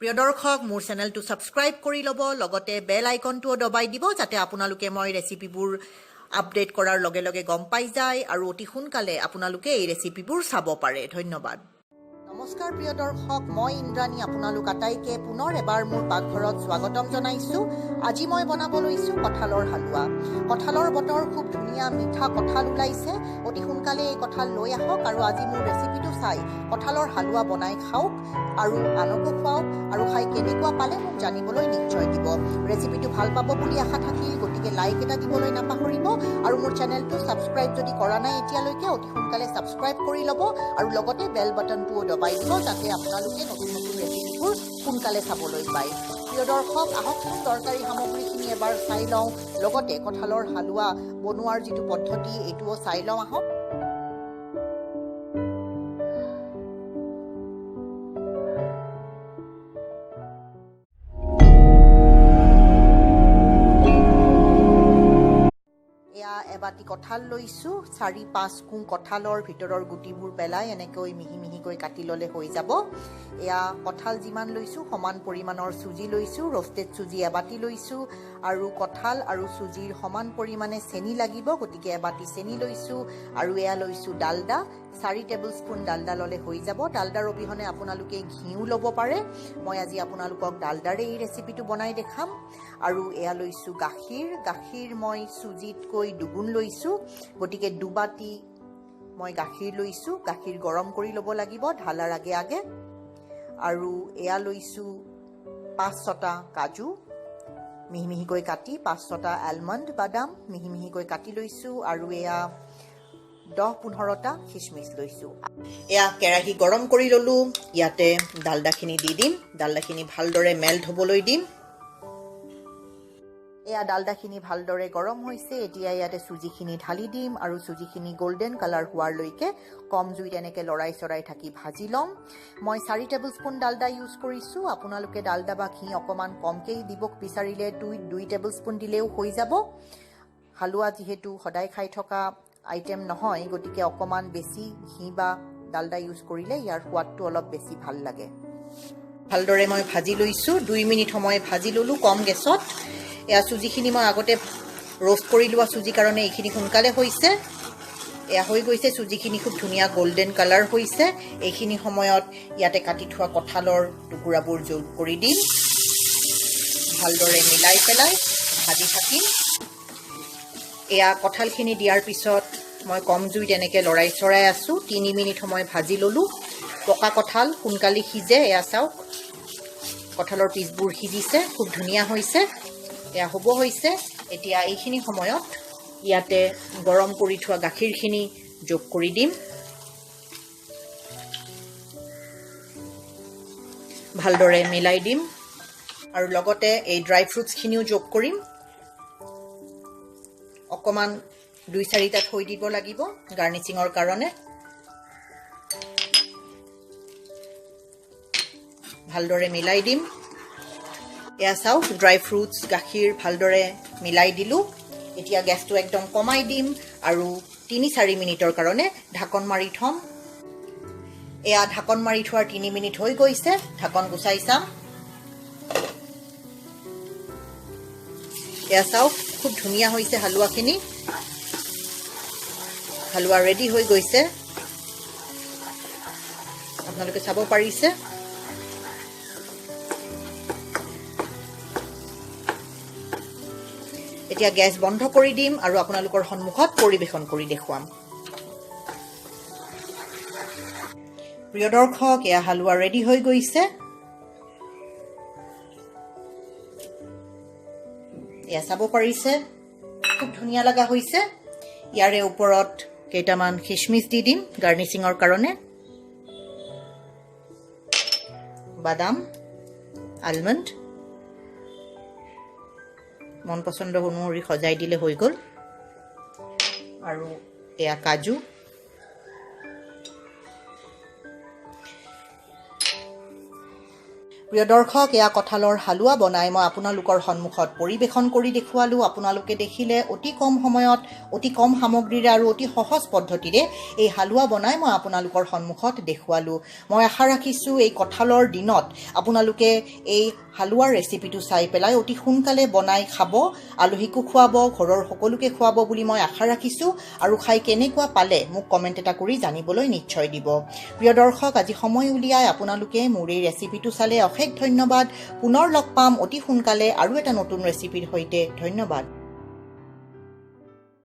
প্ৰিয় দৰ্শক মোৰ চেনেলটো সাবস্ক্ৰাইব কৰি ল'ব লগতে বেল আইকনটো দবাই দিব যাতে আপোনালোকে মই ৰেচিপিবোৰ আপডেট কৰাৰ লগে লগে গম পাই যায় আৰু অতি সোনকালে আপোনালোকে এই ৰেচিপিবোৰ চাব পাৰে ধন্যবাদ নমস্কাৰ প্ৰিয় দৰ্শক মই ইন্দ্ৰাণী আপোনালোক আটাইকে পুনৰ এবাৰ মোৰ পাকঘৰত স্বাগতম জনাইছো আজি মই বনাব লৈছো কঁঠালৰ হালুৱা কঁঠালৰ বতৰ খুব ধুনীয়া মিঠা কঁঠাল ওলাইছে অতি সোনকালে এই কঁঠাল লৈ আহক আৰু আজি মোৰ ৰেচিপিটো চাই কঁঠালৰ হালুৱা বনাই খাওক আৰু আনকো খুৱাওক আৰু খাই কেনেকুৱা পালে মোক জানিবলৈ নিশ্চয় দিব ৰেচিপিটো ভাল পাব বুলি আশা থাকিল গতিকে লাইক এটা দিবলৈ নাপাহৰিব আৰু মোৰ চেনেলটো সাবস্ক্ৰাইব যদি কৰা নাই এতিয়ালৈকে অতি সোনকালে সাবস্ক্ৰাইব কৰি ল'ব আৰু লগতে বেল বাটনটো দবাই দিব যাতে আপোনালোকে নতুন নতুন ৰেচিপিবোৰ সোনকালে চাবলৈ পায় প্ৰিয় দৰ্শক আহকচোন দৰকাৰী সামগ্ৰীখিনি এবাৰ চাই লওঁ লগতে কঁঠালৰ হালুৱা বনোৱাৰ যিটো পদ্ধতি এইটোও চাই লওঁ আহক এবাটি কঁঠাল লৈছো 4-5 কুং কঁঠালৰ ভিতৰৰ গুটিবোৰ পেলাই এনেকৈ মিহি মিহিকৈ কাটি ললে হৈ যাব এয়া কঁঠাল যিমান লৈছো সমান পৰিমাণৰ সুজি লৈছো ৰস্টেড সুজি এবাটি লৈছো আৰু কঁঠাল আৰু সুজিৰ সমান পৰিমাণে চেনি লাগিব গতিকে এবাটি চেনি লৈছো আৰু এয়া লৈছো ডালডা 4 টেবুলস্পুন ডালডা ললে হৈ যাব ডালডাৰ অবিহনে আপোনালোকে ঘিউ ল'ব পাৰে মই আজি আপোনালোকক ডালডাৰে এই ৰেচিপিটো বনাই দেখাম আৰু এয়া লৈছো গাখীৰ মই সুজিতকৈ দুগুণ লৈছো গতিকে দুবাটি মই গাখীৰ লৈছো গাখীৰ গৰম কৰি ল'ব লাগিব ঢালাৰ আগে আগে আৰু এয়া লৈছো 5-6টা কাজু মিহি মিহিকৈ কাটি 5-6টা আলমণ্ড বাদাম মিহি মিহিকৈ কাটি লৈছো আৰু এয়া 10-15টা খিচমিচ লৈছো এয়া কেৰাহী গৰম কৰি ললো ইয়াতে ডালডাখিনি দি দিম ডালডাখিনি ভালদৰে মেল্ট হ'বলৈ দিম এয়া ডালডাখিনি ভালদৰে গৰম হৈছে এতিয়া ইয়াতে সুজিখিনি ঢালি দিম আৰু সুজিখিনি গোল্ডেন কালাৰ হোৱাৰ লৈকে কম জুইত এনেকৈ লৰাই চৰাই থাকি ভাজি লম মই 4 টেবুলস্পুন ডালডা ইউজ কৰিছো আপোনালোকে ডালডা বা ঘি অকমান কমকৈ দিব বিচাৰিলে 2 টেবুলস্পুন দিলেও হৈ যাব হালুৱা যিহেতু সদায় খাই থকা আইটেম নহয় গতিকে অকমান বেছি ঘি বা ডালডা ইউজ কৰিলে ইয়াৰ সোৱাদটো অলপ বেছি ভাল লাগে ভালদৰে মই ভাজি লৈছো 2 মিনিট সময় ভাজি ললো কম গেছত এয়া সুজিখিনি মই আগতে ৰোষ্ট কৰি লোৱা সুজি কাৰণে এইখিনি সোনকালে হৈছে এয়া হৈ গৈছে সুজিখিনি খুব ধুনীয়া গোল্ডেন কালাৰ হৈছে এইখিনি সময়ত ইয়াতে কাটি থোৱা কঁঠালৰ টুকুৰাবোৰ যোগ কৰি দিম ভালদৰে মিলাই পেলাই ভাজি থাকিম এয়া কঁঠালখিনি দিয়াৰ পিছত মই কম জুইত এনেকৈ লৰাই চৰাই আছো 3 মিনিট সময় ভাজি ললো পকা কঁঠাল সোনকালে সিজে এয়া চাওক কঁঠালৰ পিচবোৰ সিজিছে খুব ধুনীয়া হৈছে এয়া হ'ব হৈছে এতিয়া এইখিনি সময়ত ইয়াতে গৰম কৰি থোৱা গাখীৰখিনি যোগ কৰি দিম ভালদৰে মিলাই দিম আৰু লগতে এই ড্ৰাই ফ্ৰুটছখিনিও যোগ কৰিম অকমান 2-4টা থৈ দিব লাগিব গাৰ্নিচিঙৰ কাৰণে ভালদৰে মিলাই দিম এয়া চাওক ড্ৰাই ফ্ৰুটছ গাখীৰ ভালদৰে মিলাই দিলো এতিয়া গেছটো একদম কমাই দিম আৰু 3-4 মিনিটৰ কাৰণে ঢাকন মাৰি থম এয়া ঢাকন মাৰি থোৱাৰ 3 মিনিট হৈ গৈছে ঢাকন গুচাই চাম এয়া চাওক খুব ধুনীয়া হৈছে হালুৱাখিনি হালুৱা ৰেডি হৈ গৈছে আপোনালোকে চাব পাৰিছে এতিয়া গ্যাস বন্ধ কৰি দিম আৰু আপোনালোকৰ সন্মুখত পৰিবেশন কৰি দেখুৱাম প্ৰিয় দৰ্শক এয়া হালুৱা ৰেডি হৈ গৈছে এয়া চাব পাৰিছে খুব ধুনীয়া লগা হৈছে ইয়াৰে ওপৰত কেইটামান খিচমিচ দি দিম গাৰ্নিচিঙৰ কাৰণে বাদাম আলমণ্ড মন পছন্দ অনুসৰি সজাই দিলে হৈ গ'ল আৰু এয়া কাজু প্ৰিয় দৰ্শক, এয়া কঁঠালৰ হালোৱা বনাই মই আপোনালোকৰ সন্মুখত পৰিৱেশন কৰি দেখুৱালোঁ। আপোনালোকে দেখিলে অতি কম সময়ত, অতি কম সামগ্ৰীৰে আৰু অতি সহজ পদ্ধতিৰে এই হালোৱা বনাই মই আপোনালোকৰ সন্মুখত দেখুৱালোঁ। মই আশা ৰাখিছোঁ এই কঁঠালৰ দিনত আপোনালোকে এই হালোৱাৰ ৰেচিপিটো চাই পেলাই অতি সোনকালে বনাই খাব, আলহীকো খুৱাব, ঘৰৰ সকলোকে খুৱাব বুলি মই আশা ৰাখিছোঁ। আৰু খাই কেনেকুৱা পালে মোক কমেণ্ট এটা কৰি জানিবলৈ নিশ্চয় দিব। প্ৰিয় দৰ্শক, আজি সময় উলিয়াই আপোনালোকে মোৰ এই ৰেচিপিটো চালে অশেষ ধন্যবাদ। পুনৰ লগ পাম অতি সোনকালে আৰু এটা নতুন ৰেচিপিৰ সৈতে। ধন্যবাদ।